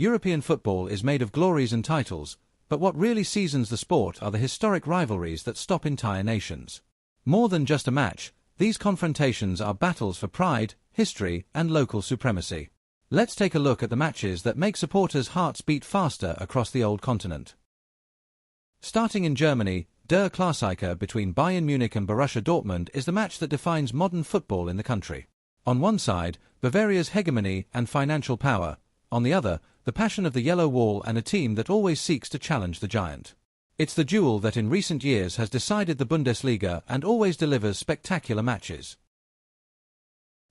European football is made of glories and titles, but what really seasons the sport are the historic rivalries that stop entire nations. More than just a match, these confrontations are battles for pride, history, and local supremacy. Let's take a look at the matches that make supporters' hearts beat faster across the old continent. Starting in Germany, Der Klassiker between Bayern Munich and Borussia Dortmund is the match that defines modern football in the country. On one side, Bavaria's hegemony and financial power. On the other, the passion of the Yellow Wall and a team that always seeks to challenge the giant. It's the duel that in recent years has decided the Bundesliga and always delivers spectacular matches.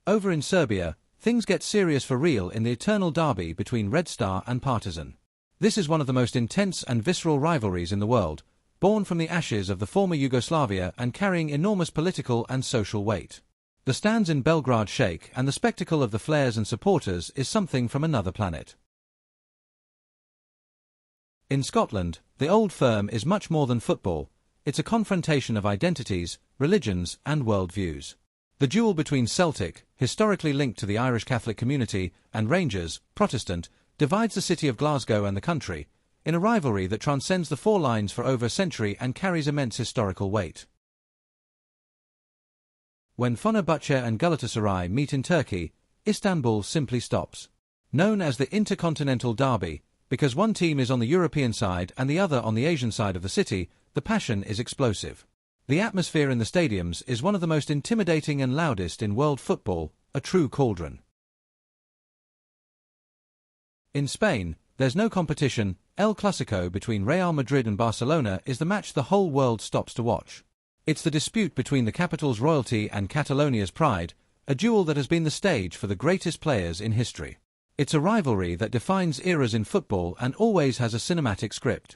Over in Serbia, things get serious for real in the eternal derby between Red Star and Partizan. This is one of the most intense and visceral rivalries in the world, born from the ashes of the former Yugoslavia and carrying enormous political and social weight. The stands in Belgrade shake, and the spectacle of the flares and supporters is something from another planet. In Scotland, the Old Firm is much more than football. It's a confrontation of identities, religions, and worldviews. The duel between Celtic, historically linked to the Irish Catholic community, and Rangers, Protestant, divides the city of Glasgow and the country, in a rivalry that transcends the four lines for over a century and carries immense historical weight. When Fenerbahce and Galatasaray meet in Turkey, Istanbul simply stops. Known as the Intercontinental Derby, because one team is on the European side and the other on the Asian side of the city, the passion is explosive. The atmosphere in the stadiums is one of the most intimidating and loudest in world football, a true cauldron. In Spain, there's no competition. El Clásico between Real Madrid and Barcelona is the match the whole world stops to watch. It's the dispute between the capital's royalty and Catalonia's pride, a duel that has been the stage for the greatest players in history. It's a rivalry that defines eras in football and always has a cinematic script.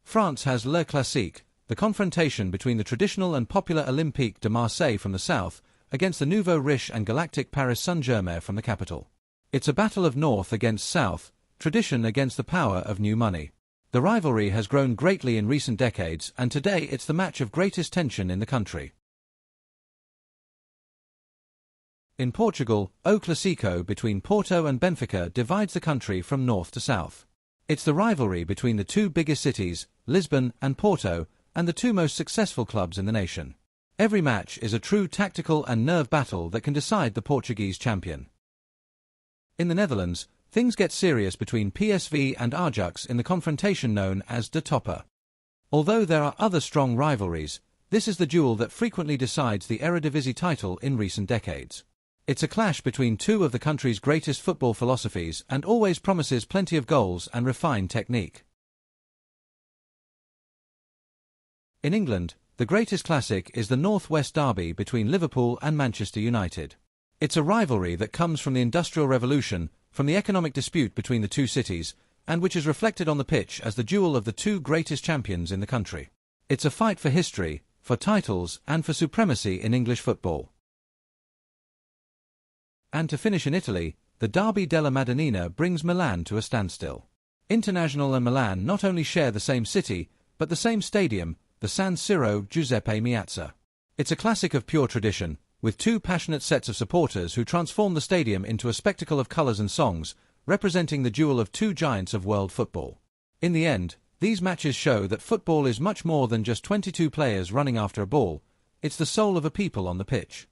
France has Le Classique, the confrontation between the traditional and popular Olympique de Marseille from the south against the nouveau riche and galactic Paris Saint-Germain from the capital. It's a battle of north against south, tradition against the power of new money. The rivalry has grown greatly in recent decades, and today it's the match of greatest tension in the country. In Portugal, O Clásico between Porto and Benfica divides the country from north to south. It's the rivalry between the two biggest cities, Lisbon and Porto, and the two most successful clubs in the nation. Every match is a true tactical and nerve battle that can decide the Portuguese champion. In the Netherlands, things get serious between PSV and Ajax in the confrontation known as De Topper. Although there are other strong rivalries, this is the duel that frequently decides the Eredivisie title in recent decades. It's a clash between two of the country's greatest football philosophies and always promises plenty of goals and refined technique. In England, the greatest classic is the North West Derby between Liverpool and Manchester United. It's a rivalry that comes from the Industrial Revolution, from the economic dispute between the two cities, and which is reflected on the pitch as the duel of the two greatest champions in the country. It's a fight for history, for titles, and for supremacy in English football. And to finish in Italy, the Derby della Madonnina brings Milan to a standstill. Internazionale and Milan not only share the same city, but the same stadium, the San Siro Giuseppe Meazza. It's a classic of pure tradition, with two passionate sets of supporters who transform the stadium into a spectacle of colours and songs, representing the duel of two giants of world football. In the end, these matches show that football is much more than just 22 players running after a ball. It's the soul of a people on the pitch.